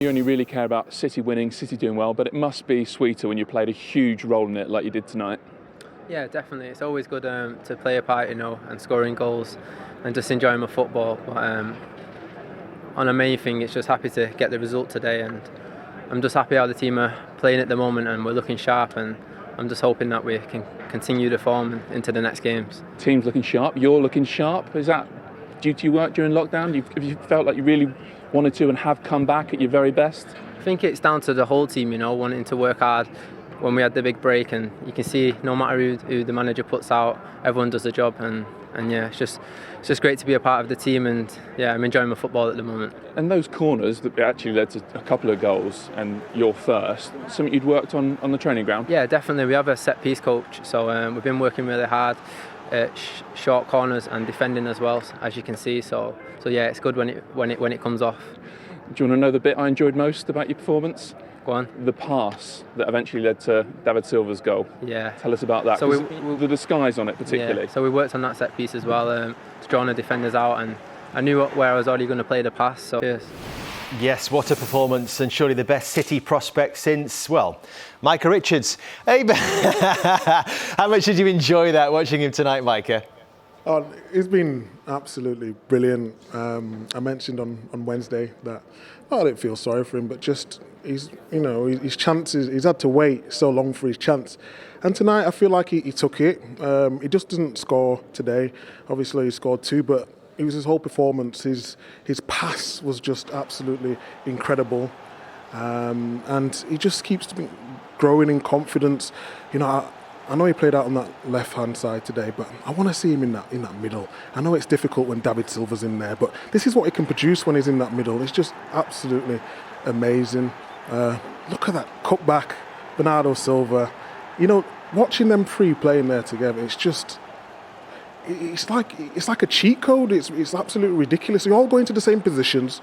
You only really care about City winning, City doing well, but it must be sweeter when you played a huge role in it like you did tonight. Yeah, definitely. It's always good to play a part, and scoring goals and just enjoying my football. But on a main thing, it's just happy to get the result today, and I'm just happy how the team are playing at the moment, and we're looking sharp, and I'm just hoping that we can continue the form into the next games. Team's looking sharp, you're looking sharp. Is that due to your work during lockdown? Have you felt like you really wanted to and have come back at your very best? I think it's down to the whole team, wanting to work hard. When we had the big break, and you can see no matter who the manager puts out, everyone does the job, and yeah, it's just great to be a part of the team, and yeah, I'm enjoying my football at the moment. And those corners that actually led to a couple of goals, and your first, something you'd worked on the training ground? Yeah, definitely. We have a set piece coach, so we've been working really hard at short corners and defending as well, as you can see. So yeah, it's good when it comes off. Do you want to know the bit I enjoyed most about your performance? Go on. The pass that eventually led to David Silva's goal. Yeah. Tell us about that. So the disguise on it particularly. Yeah. So we worked on that set piece as well, drawing the defenders out, and I knew where I was already going to play the pass. So cheers. Yes, what a performance, and surely the best City prospect since, well, Micah Richards. Hey, how much did you enjoy that, watching him tonight, Micah? Oh, it's been absolutely brilliant. I mentioned on Wednesday that I didn't feel sorry for him, but just his chances. He's had to wait so long for his chance, and tonight I feel like he took it. He just didn't score today. Obviously, he scored two, but it was his whole performance. His pass was just absolutely incredible, and he just keeps growing in confidence. I know he played out on that left-hand side today, but I want to see him in that middle. I know it's difficult when David Silva's in there, but this is what he can produce when he's in that middle. It's just absolutely amazing. Look at that cutback, Bernardo Silva. Watching them three playing there together, it's like a cheat code. It's absolutely ridiculous. They all go into the same positions.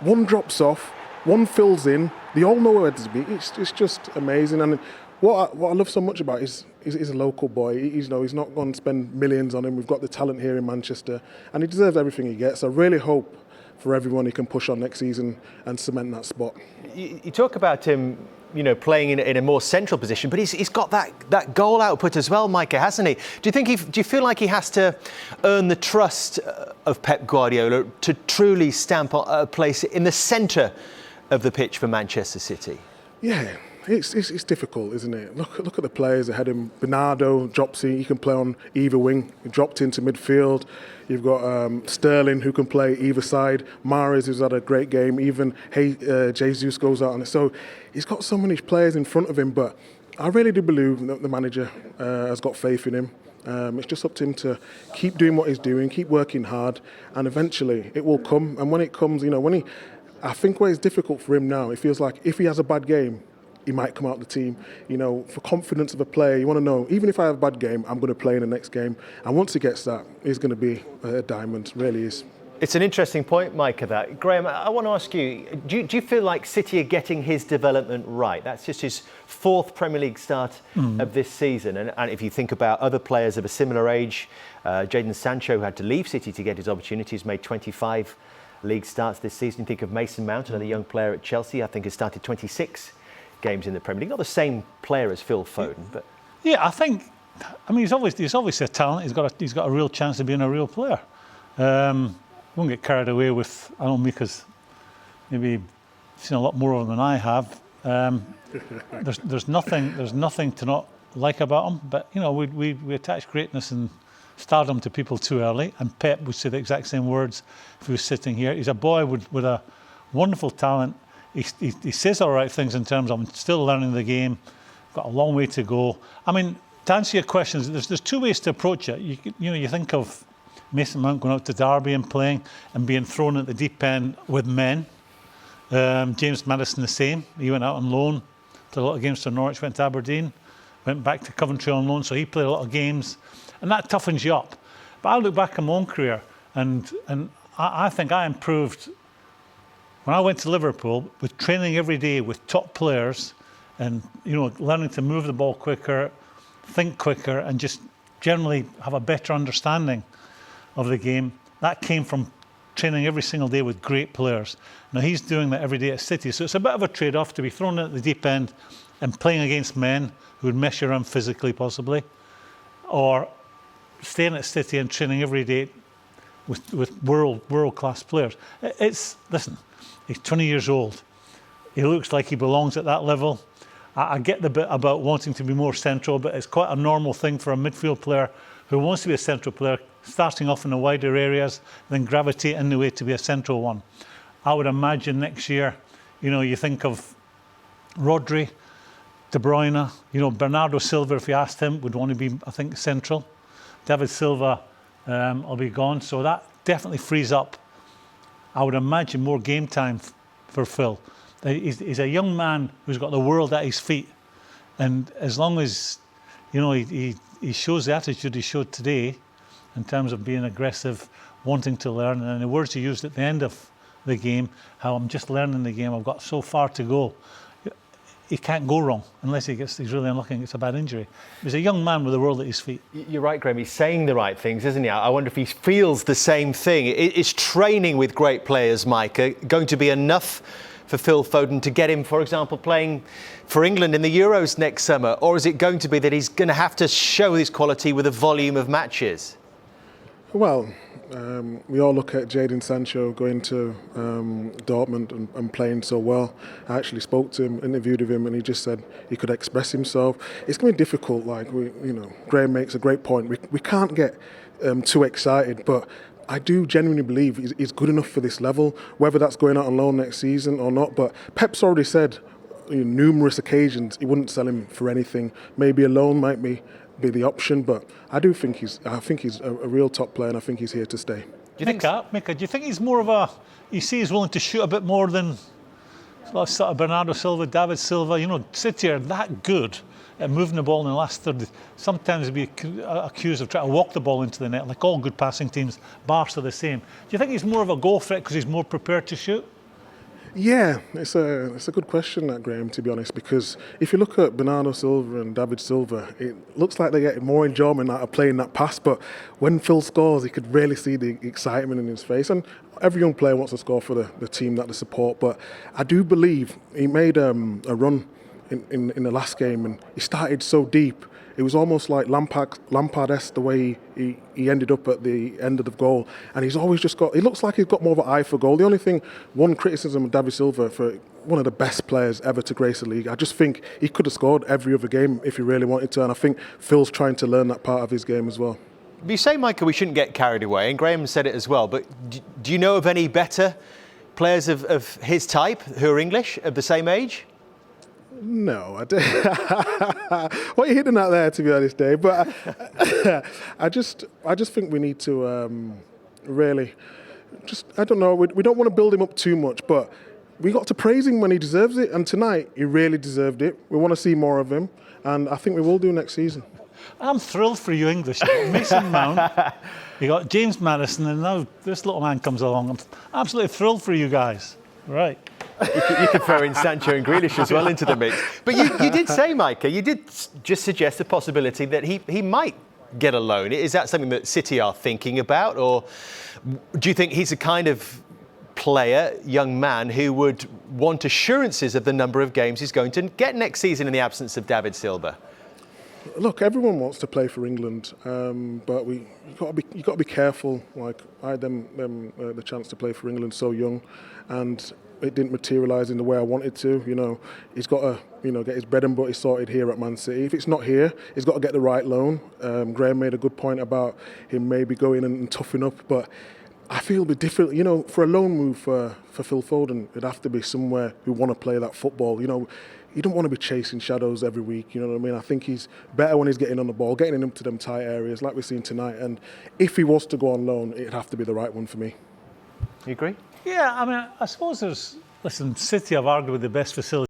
One drops off, one fills in. They all know where to be. It's just amazing. And what I love so much about is he's a local boy. He's not going to spend millions on him. We've got the talent here in Manchester, and he deserves everything he gets. I really hope for everyone he can push on next season and cement that spot. You talk about him, playing in a more central position, but he's got that goal output as well, Micah, hasn't he? Do you feel like he has to earn the trust of Pep Guardiola to truly stamp a place in the centre of the pitch for Manchester City? Yeah. It's difficult, isn't it? Look at the players ahead of him. Bernardo drops in, he can play on either wing. He dropped into midfield. You've got Sterling, who can play either side. Mahrez, who's had a great game. Even Jesus goes out on it. So he's got so many players in front of him, but I really do believe that the manager has got faith in him. It's just up to him to keep doing what he's doing, keep working hard, and eventually it will come. And when it comes, I think where it's difficult for him now, it feels like if he has a bad game, he might come out of the team. For confidence of a player, you want to know, even if I have a bad game, I'm going to play in the next game. And once he gets that, he's going to be a diamond, really is. It's an interesting point, Micah, that. Graham, I want to ask you, do you feel like City are getting his development right? That's just his fourth Premier League start of this season. And if you think about other players of a similar age, Jadon Sancho had to leave City to get his opportunities, made 25 league starts this season. You think of Mason Mount, another young player at Chelsea, I think has started 26 games in the Premier League. Not the same player as Phil Foden, but yeah, he's obviously a talent. He's got a real chance of being a real player. Won't get carried away with Micah's maybe seen a lot more of him than I have. There's nothing to not like about him, but we attach greatness and stardom to people too early, and Pep would say the exact same words if he was sitting here. He's a boy with a wonderful talent. He says all the right things in terms of I'm still learning the game, got a long way to go. To answer your questions, there's two ways to approach it. You think of Mason Mount going out to Derby and playing and being thrown at the deep end with men. James Maddison the same. He went out on loan, did a lot of games for Norwich, went to Aberdeen, went back to Coventry on loan, so he played a lot of games, and that toughens you up. But I look back at my own career, and I think I improved when I went to Liverpool with training every day with top players, and learning to move the ball quicker, think quicker, and just generally have a better understanding of the game. That came from training every single day with great players. Now he's doing that every day at City, so it's a bit of a trade-off to be thrown at the deep end and playing against men who would mess you around physically possibly, or staying at City and training every day with world-class players. Listen, he's 20 years old. He looks like he belongs at that level. I get the bit about wanting to be more central, but it's quite a normal thing for a midfield player who wants to be a central player, starting off in the wider areas, then gravitate in the way to be a central one. I would imagine next year, you think of Rodri, De Bruyne, Bernardo Silva, if you asked him, would want to be, I think, central. David Silva will be gone, so that definitely frees up, I would imagine, more game time for Phil. He's a young man who's got the world at his feet, and as long as he shows the attitude he showed today in terms of being aggressive, wanting to learn, and the words he used at the end of the game, how I'm just learning the game, I've got so far to go. He can't go wrong unless he's really unlucky and gets a bad injury. He's a young man with the world at his feet. You're right, Graham. He's saying the right things, isn't he? I wonder if he feels the same thing. Is training with great players, Micah, going to be enough for Phil Foden to get him, for example, playing for England in the Euros next summer? Or is it going to be that he's going to have to show his quality with a volume of matches? Well, we all look at Jadon Sancho going to Dortmund and playing so well. I actually spoke to him, interviewed with him, and he just said he could express himself. It's going to be difficult. Graham makes a great point. We can't get too excited, but I do genuinely believe he's good enough for this level, whether that's going out on loan next season or not. But Pep's already said on numerous occasions he wouldn't sell him for anything. Maybe a loan might be the option, but I think he's a real top player, and I think he's here to stay. Do you think that, Micah? Do you think he's more of you see he's willing to shoot a bit more than sort of Bernardo Silva, David Silva? City are that good at moving the ball in the last third. Sometimes they'd be accused of trying to walk the ball into the net, like all good passing teams. Barca are the same. Do you think he's more of a goal threat because he's more prepared to shoot? Yeah, it's a good question, that, Graham, to be honest, because if you look at Bernardo Silva and David Silva, it looks like they get more enjoyment out of playing that pass, but when Phil scores, you could really see the excitement in his face, and every young player wants to score for the team that they support, but I do believe he made a run in the last game, and he started so deep. It was almost like Lampard-esque the way he ended up at the end of the goal, and he's always just got. It looks like he's got more of an eye for goal. The only thing, one criticism of David Silva, for one of the best players ever to grace the league, I just think he could have scored every other game if he really wanted to, and I think Phil's trying to learn that part of his game as well. You say, Michael, we shouldn't get carried away, and Graham said it as well. But do you know of any better players of his type who are English, of the same age? No, I don't. What are you hitting at there, to be honest, Dave? But I just think we need to really, I don't know. We don't want to build him up too much, but we got to praise him when he deserves it. And tonight, he really deserved it. We want to see more of him, and I think we will do next season. I'm thrilled for you English. You got Mason Mount, you got James Maddison, and now this little man comes along. I'm absolutely thrilled for you guys. Right. You could throw in Sancho and Grealish as well into the mix. But you did say, Micah, you did just suggest the possibility that he might get a loan. Is that something that City are thinking about? Or do you think he's a kind of player, young man, who would want assurances of the number of games he's going to get next season in the absence of David Silva? Look, everyone wants to play for England, but you got to be careful. Like, I had the chance to play for England so young, and it didn't materialise in the way I wanted to. He's got to get his bread and butter sorted here at Man City. If it's not here, he's got to get the right loan. Graham made a good point about him maybe going and toughing up, but I feel it'll be different. For a loan move for Phil Foden, it'd have to be somewhere who want to play that football. You don't want to be chasing shadows every week, you know what I mean? I think he's better when he's getting on the ball, getting into them tight areas like we've seen tonight. And if he was to go on loan, it'd have to be the right one for me. You agree? Yeah, I suppose City have arguably the best facility.